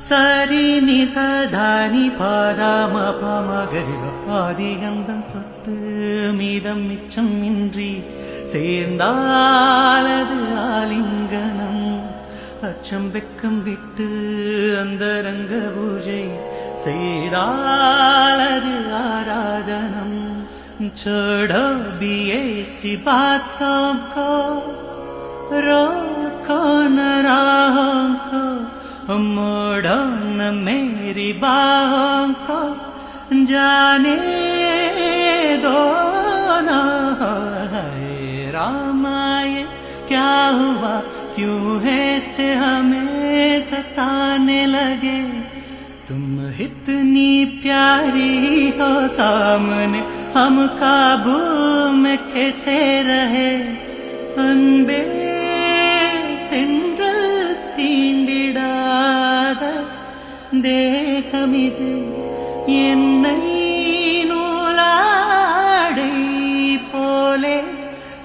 சரி நிசதானி பாதாம பமகரி ஆதிகந்தம் தொட்டு மீதம் மிச்சம் இன்றி சேர்ந்தாலது ஆலிங்கனம் அச்சம் வெக்கம் விட்டு அந்தரங்க பூஜை செய்தாலது ஆராதனம் छोड़ो भी ऐसी बातों को रोको न राहों को मोड़ो न मेरी बाहों को जाने दो ना रामा ये क्या हुआ क्यों ऐसे हमें सताने लगे तुम इतनी प्यारी हो सामने हम काबू में कैसे रहे अनबे तेंड्रल तींडिडाद தேகமிது என்னை நூலாடை போலே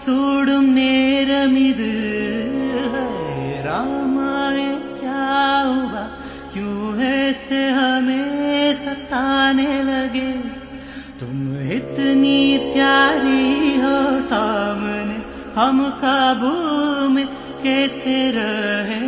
சூடும் நேரமிது रामाय क्या हुआ क्यों ऐसे हमें सताने लगे तुम इतनी प्यारी हो सामने हम काबू में कैसे रहे